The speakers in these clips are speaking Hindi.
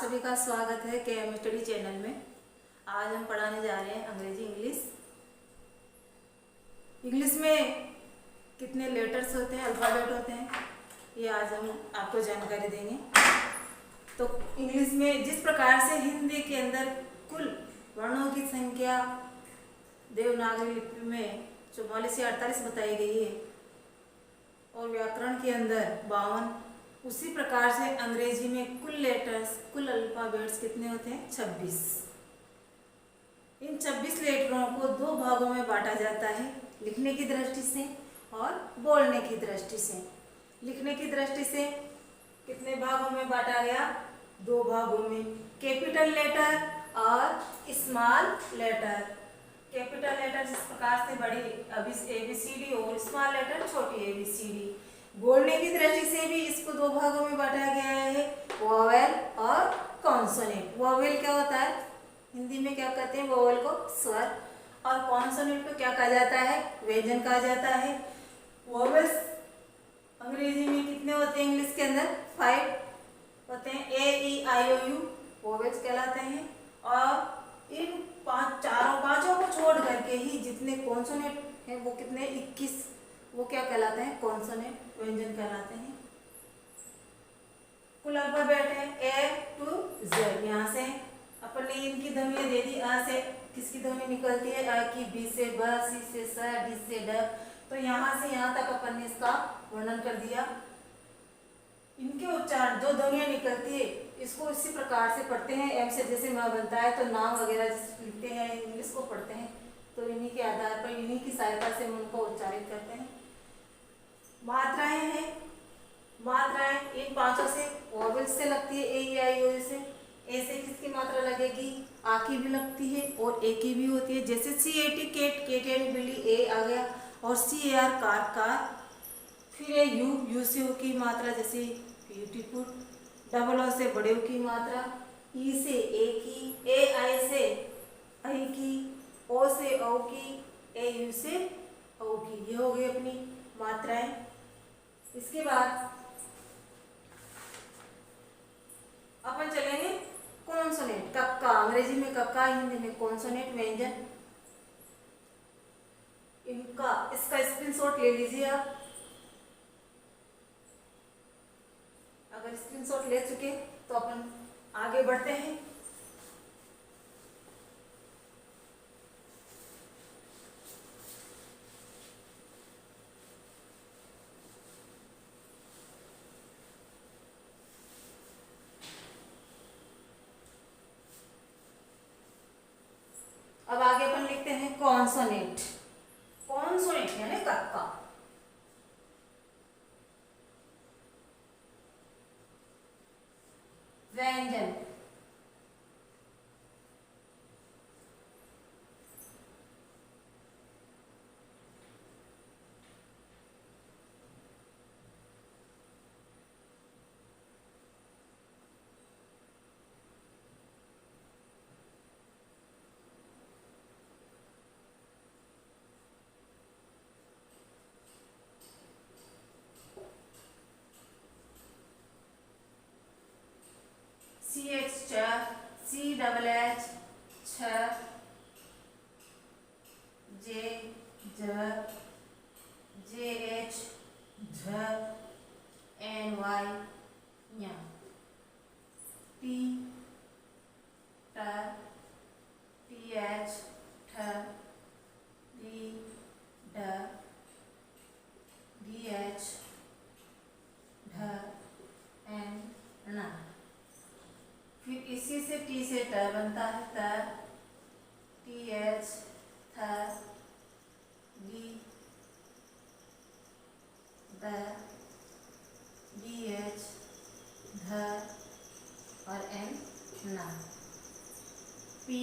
सभी का स्वागत है केएम स्टडी चैनल में। आज हम पढ़ाने जा रहे हैं अंग्रेजी इंग्लिश में कितने लेटर्स होते हैं, अल्फ़ाबेट होते हैं, ये आज हम आपको जानकारी देंगे। तो इंग्लिश में जिस प्रकार से हिंदी के अंदर कुल वर्णों की संख्या देवनागरी लिपि में 44 से 48 बताई गई है और व्याकरण के अंदर 52, उसी प्रकार से अंग्रेजी में कुल लेटर्स, कुल अल्फ़ाबेट्स कितने होते हैं? 26। इन 26 लेटरों को दो भागों में बांटा जाता है, लिखने की दृष्टि से और बोलने की दृष्टि से। लिखने की दृष्टि से कितने भागों में बांटा गया? दो भागों में, कैपिटल लेटर और स्मॉल लेटर। कैपिटल लेटर जिस प्रकार से बड़ी ABCD और स्मॉल लेटर छोटी ABCD। बोलने की दृष्टि से भी इसको दो भागों में बांटा गया है, वोवेल और कॉन्सोनेंट। वोवेल क्या होता है? हिंदी में क्या कहते हैं? वोवेल को स्वर, और कॉन्सोनेंट को क्या कहा जाता है? व्यंजन कहा जाता है। वोवेल्स अंग्रेजी में कितने होते हैं? इंग्लिश के अंदर 5 होते हैं, AEIOU वोवेल्स कहलाते हैं। और इन पांचों को छोड़ करके ही जितने कॉन्सोनेंट हैं वो कितने? 21, वो क्या कहलाते हैं? कॉन्सोनेंट, व्यंजन कहलाते हैं। कुल अल्फाबेट है A to Z। यहाँ से अपन ने इनकी ध्वनियाँ दे दी। आ से किसकी ध्वनि निकलती है? आ की, B से ब, C से स, D से ड। तो यहाँ से यहाँ तक अपन ने इसका वर्णन कर दिया। इनके उच्चारण, जो ध्वनियाँ निकलती है, इसको इसी प्रकार से पढ़ते हैं। M से जैसे म बनता है तो नाम वगैरह जिस लिखते हैं, इंग्लिश को पढ़ते हैं, तो इन्हीं के आधार पर, इन्हीं की सहायता से हम उनको उच्चारित करते हैं। मात्राएं हैं, मात्राएं इन पांचों से वोवेल से लगती है, AEIOU से। ए से किसकी मात्रा लगेगी? आ की भी लगती है और ए की भी होती है। जैसे CAT केट, केट यानी बिल्ली, ए आ गया, और CAR कार, कार। फिर है यू से ओ की मात्रा, जैसे ब्यूटीफुल। डबल ओ से बड़े ओ की मात्रा, ई से ए की, AI से आई की, ओ से औ की, AU से औ की। ये हो गई अपनी मात्राएं। इसके बाद अपन चलेंगे कॉन्सोनेंट। कक्का, अंग्रेजी में कक्का, हिंदी में कॉन्सोनेंट, व्यंजन। इसका स्क्रीनशॉट ले लीजिए आप। अगर स्क्रीनशॉट ले चुके तो अपन आगे बढ़ते हैं। अब आगे अपन लिखते हैं कॉन्सोनेंट। कॉन्सोनेंट यानी कक्का। व्यंजन, CH च, CHH छ, J ज, JH झ, NY ञ, T ट, TH ठ, D ड, DH ढ, N ण। फिर इसी से T से ट बनता है, त, TH थ, D द, DH ध और N न। P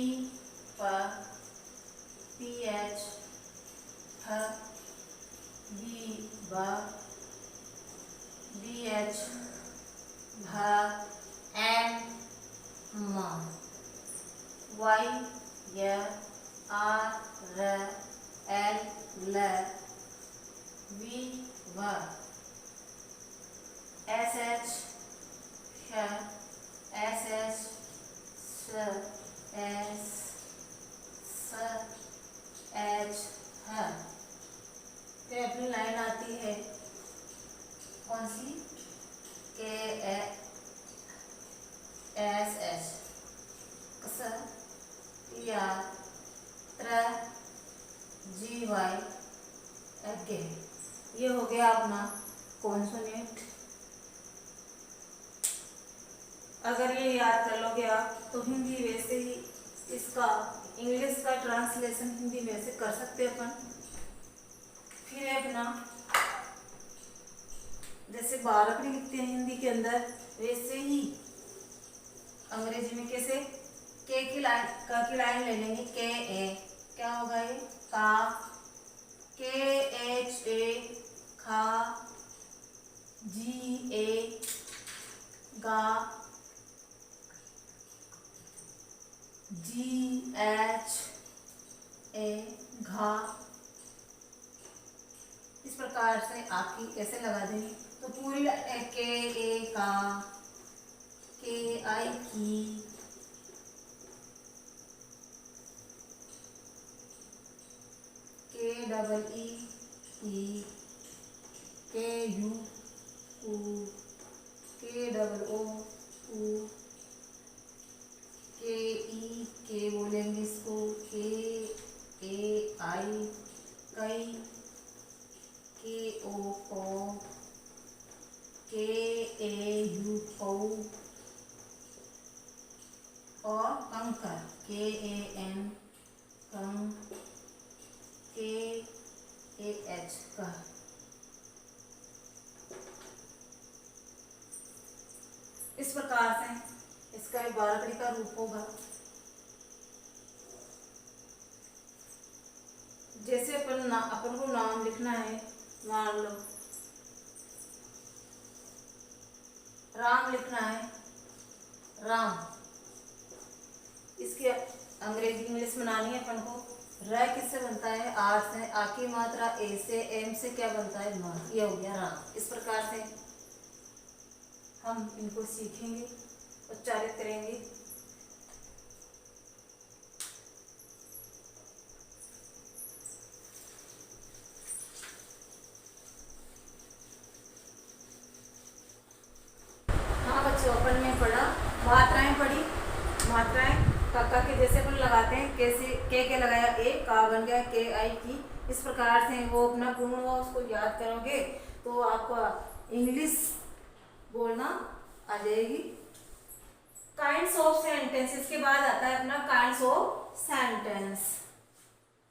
प, PH फ, B ब, DH भ, N म, Y य, R र, L ल, V व, SH श, एस एच स एस स एच ह। फिर अपनी लाइन आती है कौन सी, के एस एच स या त्र जी वाई अगेन। ये हो गया अपना कॉन्सोनेंट। अगर ये याद कर लोगे आप तो हिंदी वैसे ही इसका इंग्लिश का ट्रांसलेशन हिंदी में से कर सकते हैं अपन। फिर है अपना जैसे बारकड़ी लिखते हैं हिंदी के अंदर, वैसे ही अंग्रेजी में कैसे के की लाइन का की लाइन ले लेंगे, के ए, क्या होगा ये का, के एच ए खा, जी ए गा, जी एच ए घा। इस प्रकार से आपकी कैसे लगा देंगे तो पूरी के ए का, के आई की, के डबल ई, के यू ऊ, के डबल ओ ऊ, के ई के बोलेंगे इसको, के ए आई कई, के ओ को, के ए यू को, और कंकर के ए एन कं, के ए एच का। इस प्रकार से इसका एक बारकड़ी का रूप होगा। जैसे अपन को नाम लिखना है, मान लो राम लिखना है, राम, इसकी अंग्रेजी इंग्लिश बनानी है अपन को। र किससे बनता है, आर से, आ की मात्रा ए से, एम से क्या बनता है मा, ये हो गया राम। इस प्रकार से हम इनको सीखेंगे, उच्चारित करेंगे। हाँ बच्चों, अपन ने पढ़ा मात्राएं पढ़ी, मात्राएं काका के जैसे अपन लगाते हैं, कैसे के लगाया ए, का बन गया के आई की। इस प्रकार से वो अपना पूर्ण हुआ, उसको याद करोगे तो आपका इंग्लिश बोलना आ जाएगी। काइंड्स ऑफ सेंटेंस, इसके बाद आता है अपना काइंड्स ऑफ सेंटेंस,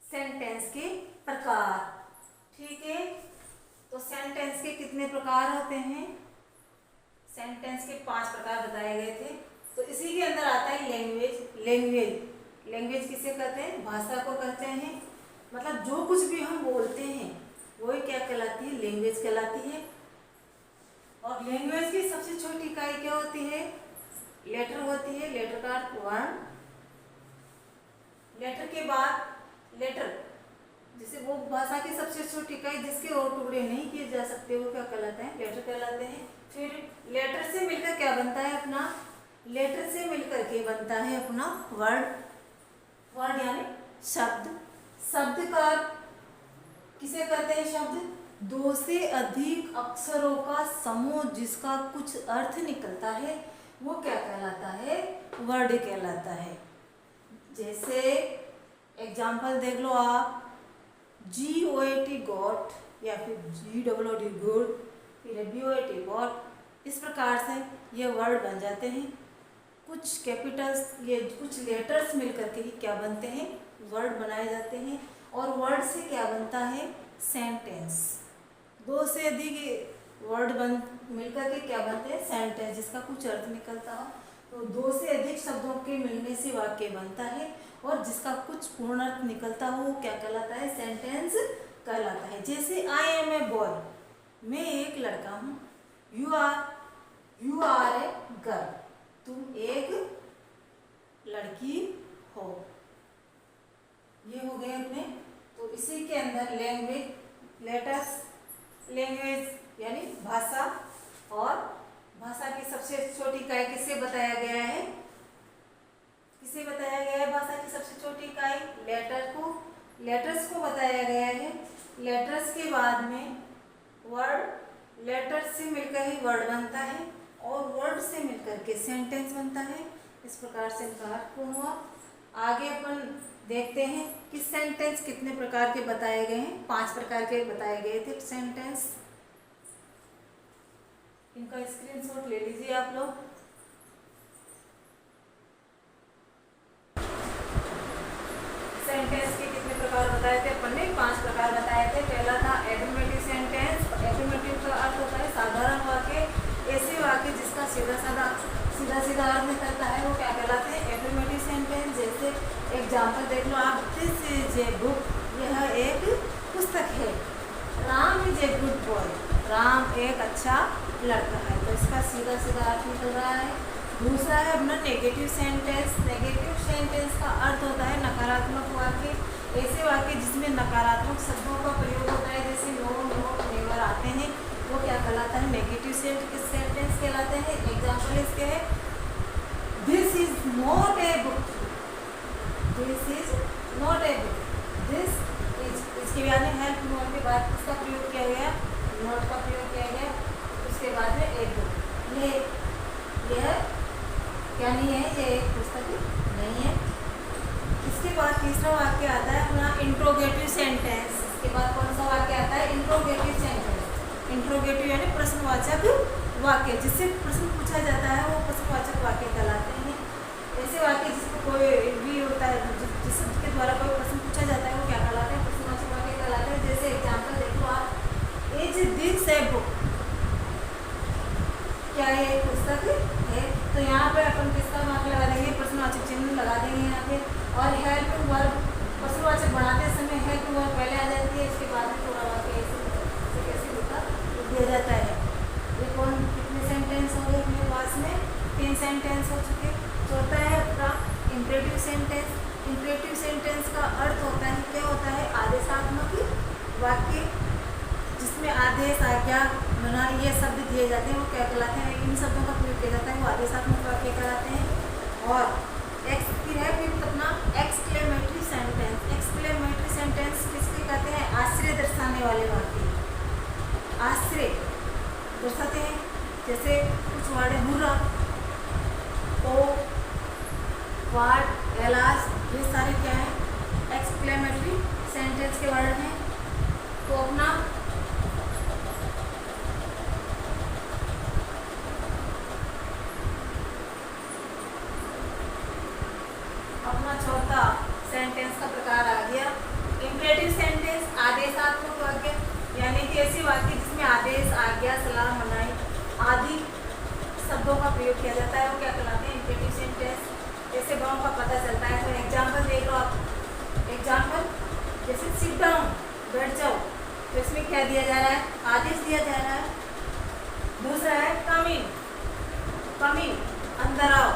सेंटेंस के प्रकार। ठीक है, तो सेंटेंस के कितने प्रकार होते हैं, सेंटेंस के 5 प्रकार बताए गए थे। तो इसी के अंदर आता है लैंग्वेज। लैंग्वेज किसे कहते हैं, भाषा को कहते हैं। मतलब जो कुछ भी हम बोलते हैं वो क्या कहलाती है, लैंग्वेज कहलाती है। और लैंग्वेज की सबसे छोटी इकाई क्या होती है, लेटर होती है। लेटर का अर्थ वर्ण, लेटर के बाद लेटर, जैसे वो भाषा की सबसे छोटी इकाई जिसके और टुकड़े नहीं किए जा सकते, वो क्या कहलाते हैं, लेटर कहलाते हैं। फिर लेटर से मिलकर क्या बनता है अपना, लेटर से मिलकर के बनता है अपना वर्ड। वर्ड यानी शब्द। शब्द का किसे कहते हैं, शब्द 2 से अधिक अक्षरों का समूह जिसका कुछ अर्थ निकलता है वो क्या कहलाता है, वर्ड कहलाता है। जैसे एग्जाम्पल देख लो आप, GOAT गॉट, या फिर GOOD गुड, फिर BOAT गॉट। इस प्रकार से ये वर्ड बन जाते हैं। कुछ कैपिटल्स, ये कुछ लेटर्स मिलकर के ही क्या बनते हैं, वर्ड बनाए जाते हैं। और वर्ड से क्या बनता है, सेंटेंस। 2 से अधिक वर्ड मिलकर के क्या बनते हैं, सेंटेंस, जिसका कुछ अर्थ निकलता हो। तो 2 से अधिक शब्दों के मिलने से वाक्य बनता है, और जिसका कुछ पूर्ण अर्थ निकलता हो वो क्या कहलाता है, सेंटेंस कहलाता है। जैसे आई एम ए बॉय, मैं एक लड़का हूँ। यू आर ए गर्ल, तुम एक लड़की हो। ये हो गए अपने। तो इसी के अंदर लैंग्वेज, लेटर्स, लैंग्वेज यानी भाषा, और भाषा की सबसे छोटी इकाई किससे बताया गया से मिलकर ही वर्ड बनता है और वर्ड से मिलकर के सेंटेंस बनता है। इस प्रकार से इनका अर्थ पूर्ण हुआ। आगे अपन देखते हैं कि सेंटेंस कितने प्रकार के बताए गए हैं। 5 प्रकार के बताए गए थे सेंटेंस। इनका स्क्रीनशॉट ले लीजिए आप लोग। सेंटेंस के कितने प्रकार बताए थे अपन ने? 5 प्रकार बताए थे। पहला था एफर्मेटिव सेंटेंस। एफर्मेटिव का अर्थ होता है साधारण वाक्य। ऐसे वाक्य जिसका सीधा अर्थ निकलता है वो क्या कहलाते हैं? Affirmative sentence. जैसे एग्जाम्पल देख लो आप, दिस इज ए बुक, यह एक पुस्तक है। Ram is a good boy, Ram एक अच्छा लड़का है। तो इसका सीधा अर्थ निकल रहा है। दूसरा है अपना नेगेटिव सेंटेंस। नेगेटिव सेंटेंस का अर्थ होता है नकारात्मक वाक्य। ऐसे वाक्य जिसमें नकारात्मक शब्दों का प्रयोग होता है, जैसे नो, नोट, नेवर आते हैं, वो क्या कहलाता है? नेगेटिव सेंटेंस कहलाते हैं। एग्जाम्पल इसके है, this is not a book, this is not a book, this is. इसके बाद में हेल्प नोट के बाद इसका प्रयोग किया गया, नोट का प्रयोग किया गया। उसके बाद में ए बुक, यह क्या नहीं है? ये एक पुस्तक नहीं है। इसके बाद तीसरा वाक्य आता है अपना इंट्रोगेटिव सेंटेंस। इसके बाद कौन सा वाक्य आता है? Interrogative sentence. इंट्रोगेटिव यानी प्रश्नवाचक वाक्य, जिससे प्रश्न पूछा जाता है वो प्रश्नवाचक वाक्य कहलाते हैं। ऐसे वाक्य जिसमें कोई भी होता है, जिसके द्वारा कोई प्रश्न पूछा जाता है वो क्या कहलाते हैं? प्रश्नवाचक वाक्य कहलाते हैं। जैसे एग्जाम्पल देखो आप, इज दिस ए बुक, क्या ये पुस्तक है? तो यहाँ पे अपन किसका मार्क लगा देंगे? प्रश्नवाचक चिन्ह लगा देंगे यहाँ पे। और हेल्प वर्ब, प्रश्नवाचक बनाते समय हेल्प वर्ब पहले आ जाती है, इसके बाद में पूरा वाक्य कैसे दिया जाता है। ये कौन कितने सेंटेंस हो गए अपने पास में? 3 सेंटेंस हो चुके। चौथा है आपका इंपरेटिव सेंटेंस। इंपरेटिव सेंटेंस का अर्थ होता है, क्या होता है? आदेशात्मक वाक्य, जिसमें आदेश, आज्ञा, मना ये शब्द दिए जाते हैं, वो क्या कहलाते हैं? इन शब्दों का प्रयोग किया जाता है, वो आदेशात्मक वाक्य कहलाते हैं। और फिर है अपना एक्सक्लेमेटरी सेंटेंस। एक्सक्लेमेटरी सेंटेंस किसके कहते हैं? आश्चर्य दर्शाने वाले वाक्य, आश्चर्य दर्शाते हैं। जैसे कुछ वर्ड है, हुर्रा, ओ, वाट, एलास, ये सारे क्या है? एक्सक्लेमेटरी सेंटेंस के वर्ड हैं। तो अपना चौथा सेंटेंस का प्रकार आ गया इंपरेटिव सेंटेंस। आदेशात्मक वाक्य, यानी कि ऐसे वाक्य जिसमें आदेश, आज्ञा, सलाह, मनाही आदि शब्दों का प्रयोग किया जाता है, वो क्या कहलाते हैं? Imperative sentence. जैसे भावों का पता चलता है। तो एग्जाम्पल देख लो आप। एग्जाम्पल जैसे सिट डाउन, बैठ जाओ, तो इसमें क्या दिया जा रहा है? आदेश दिया जा रहा है। दूसरा है कम इन, कम इन, अंदर आओ,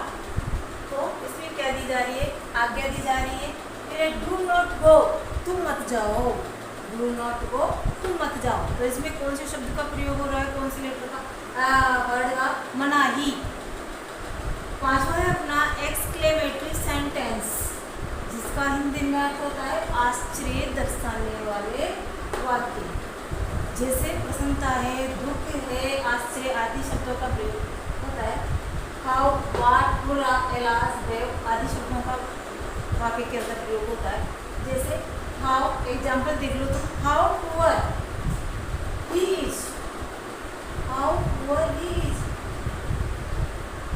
तो इसमें क्या दी जा रही है? आज्ञा दी जा रही है। फिर डू नॉट गो, तुम मत जाओ, डू नॉट गो, तुम मत जाओ। तो इसमें कौन से शब्द का प्रयोग हो रहा है? कौन सी लेटर का? वर्ड का, मनाही। पांचवा है अपना एक्सक्लेमेटरी सेंटेंस, जिसका हिंदी में अर्थ होता है आश्चर्य दर्शाने वाले वाक्य। जैसे प्रसन्नता है, दुख है, आश्चर्य आदि शब्दों का प्रयोग होता है। हाउ, वाट, हुर्रा, एलास, देव आदि शब्दों का वाक्य के अंदर प्रयोग होता है। जैसे हाउ, एग्जाम्पल देख लो तो, how poor he is, how poor he is,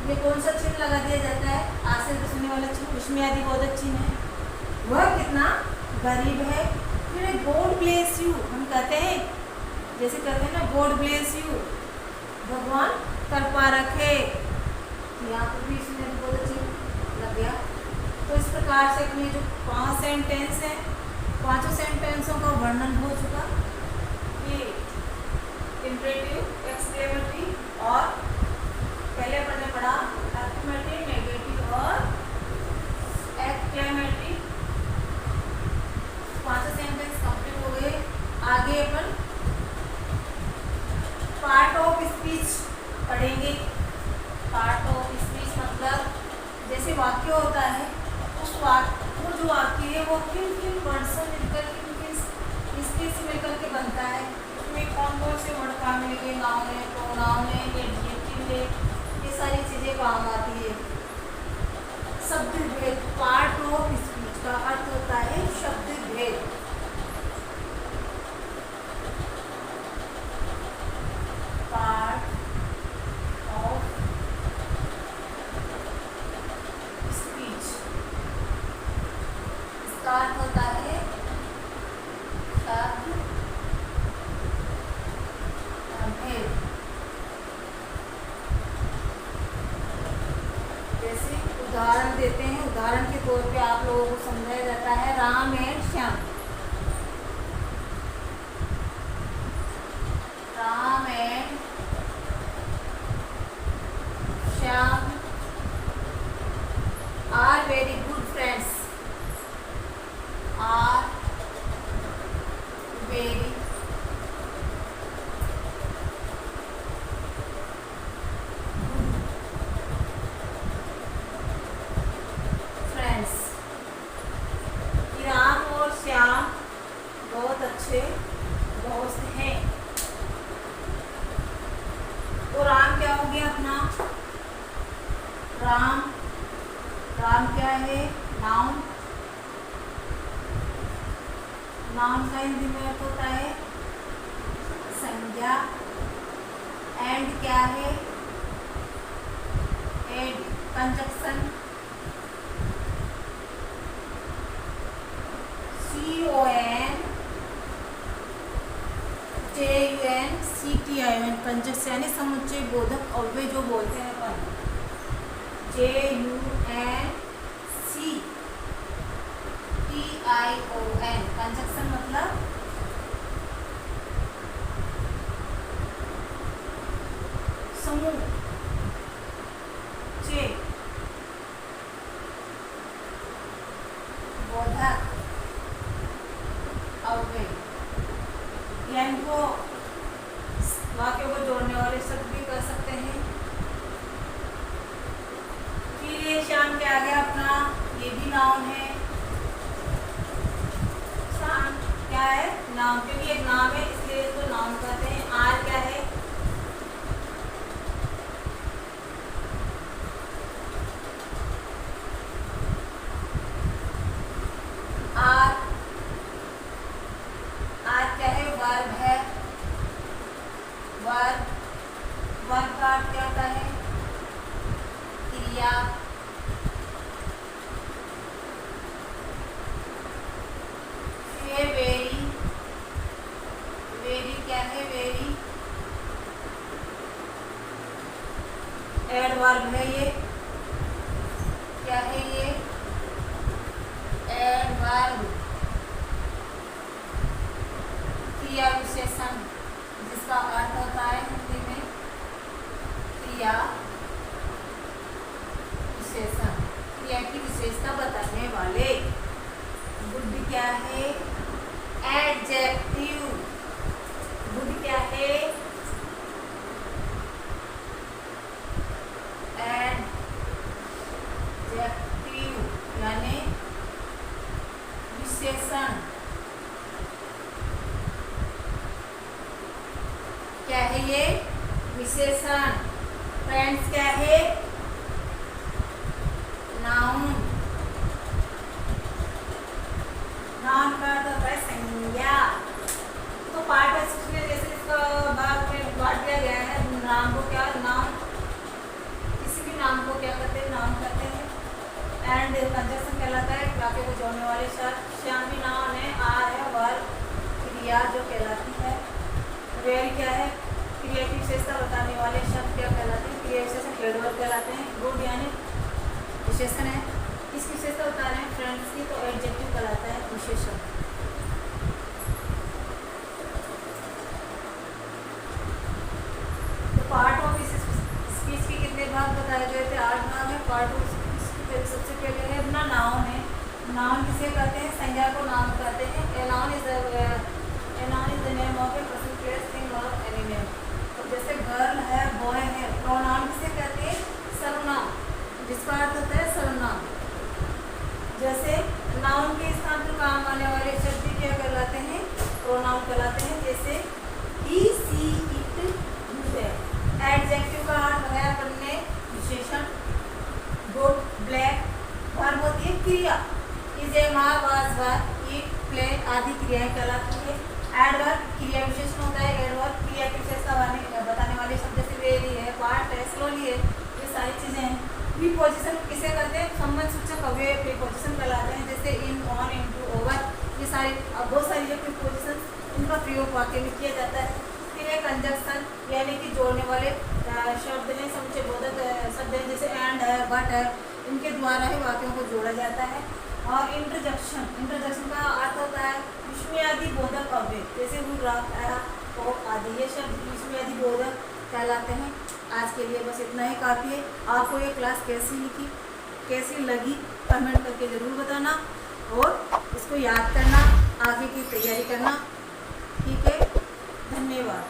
ये कौन सा चिन्ह लगा दिया जाता है? आश्चर्य दर्शाने वाला चिन्ह, उसमें आदि बोधक चिन्ह है। वह कितना गरीब है। फिर गॉड ब्लेस यू, हम कहते हैं, जैसे कहते हैं ना, गॉड ब्लेस यू, भगवान कृपा रखे, यहाँ पर भी इसमें बहुत अच्छी लग गया। तो इस प्रकार से अपने जो 5 सेंटेंस हैं, 5 सेंटेंसों का वर्णन हो चुका। ये इंपरेटिव, एक्सक्लेमेटरी और पहले अपन ने पढ़ा एफर्मेटिव, नेगेटिव और एक्सक्लेमेटरी। 5 सेंटेंस कंप्लीट हो गए। आगे अपन पार्ट ऑफ स्पीच पढ़ेंगे। पार्ट ऑफ स्पीच मतलब जैसे वाक्य होता है, उस वाक्य, वो जो वाक्य है वो किन किन वर्ड से मिलकर, किन किन स्पीच से मिलकर के बनता है, इसमें कौन कौन से वर्ड काम मिलेंगे? नाउन है, प्रोनाउन है, एडजेक्टिव है, ये सारी चीजें काम आती है। शब्द भेद, पार्ट ऑफ स्पीच का अर्थ होता है शब्द भेद। पार्ट ऑफ स्पीच, इसका अर्थ होता है शब्द भेद। जैसे उदाहरण देते हैं, उदाहरण के तौर पे आप लोगों को समझाया जाता है Ram and Shyam. Ram and Shyam are very good friends. Are very friends. Ram और श्याम बहुत अच्छे दोस्त हैं। तो राम क्या हो गया अपना? राम, राम क्या है? नाउन। नाउन का हिंदी में अर्थ होता है संज्ञा। एंड क्या है? एड, कंजक्शन। CON JUNCTION कंजक्शन यानी समुच्चय बोधक अव्यय जो बोलते हैं अपन। JUNCTION कंजक्शन मतलब समूह चे बोधक अव्यय, या इनको वाक्यों को जोड़ने वाले शब्द भी कर सकते हैं। फिर ये श्याम क्या आ गया अपना? ये भी नाउन है। श्याम क्या है? नाउन, क्योंकि एक नाम है इसलिए इसको नाउन कहते हैं। आर क्या है? आर, आर क्या है? वर्ब है। वर्ब, वर्ब का अर्थ क्या होता है? क्रिया। फिर वेरी, वेरी क्या है? वेरी एडवर्ब है। ये क्या है? ये एडवर्ब, क्रिया विशेषण, जिसका अर्थ होता है हिंदी में क्रिया विशेषण, क्रिया की विशेषता बताने वाले। गुड क्या है? एडजेक्टिव। गुड क्या है? एडजेक्टिव यानी विशेषण। क्या है ये? विशेषण। फ्रेंड्स क्या है? नाउन। नाउन का अर्थ होता है संज्ञा। तो पार्ट ऑफ स्पीच में जैसे इसका भाग में बांट दिया गया है। नाम को क्या? नाउन, किसी भी नाम को क्या कहते हैं? नाउन कहते हैं। एंड कंजक्शन कहलाता है वाक्य को जोड़ने वाले शब्द। श्याम भी नाउन है। आर है वर्ब, क्रिया जो कहलाती है। वेरी क्या है? क्रिया की विशेषता बताने वाले शब्द क्या कहलाते हैं? क्रिया विशेषण एडवर्ब कहलाते हैं। गुड यानी विशेषण है। इसकी विशेषता बता रहे हैं फ्रेंड्स की, तो एडजेक्टिव कहलाता है विशेषण। तो पार्ट ऑफ स्पीच के कितने भाग बताए गए थे? 8 भाग है। पार्ट ऑफ स्पीच सबसे पहले है अपना नाउन है। नाउन किसे कहते हैं? संज्ञा को नाउन कहते हैं। A noun is the name of a person, place, thing और एनिमल। तो जैसे गर्ल है, बॉय है। प्रोनाउन किसे कहते हैं? सर्वनाम, जिसका अर्थ होता है सर्वनाम। जैसे नाउन के स्थान पर काम आने वाले शब्द क्या कहलाते हैं? प्रोनाउन कहलाते हैं। जैसे आदि क्रियाएं कहलाती है। एडवर्ब क्रिया विशेषण होता है। एडवर्ब क्रिया की विशेषता बताने वाले शब्द जैसे वेरी है, पार्ट है, स्लोली है, ये सारी चीजें हैं। प्रीपोजिशन किसे कहते हैं? संबंध सूचक अव्यय प्रीपोजिशन कहलाते हैं, जैसे इन, ऑन, इनटू, ओवर, ये सारी बहुत सारी है प्रीपोजिशन, इनका प्रयोग वाक्य में किया जाता है। फिर है कंजक्शन, यानी कि जोड़ने वाले शब्द हैं, समुच्चय बोधक शब्द हैं, जैसे एंड है, बट है, इनके द्वारा ही वाक्यों को जोड़ा जाता है। और इंटरजेक्शन, इंटरजेक्शन का अर्थ होता है विस्मयादि बोधक अव्यय, जैसे आदि, ये शब्द विस्मयादि बोधक कहलाते हैं। आज के लिए बस इतना ही काफ़ी है। आपको ये क्लास कैसी लगी कमेंट करके ज़रूर बताना और इसको याद करना, आगे की तैयारी करना। ठीक है, धन्यवाद।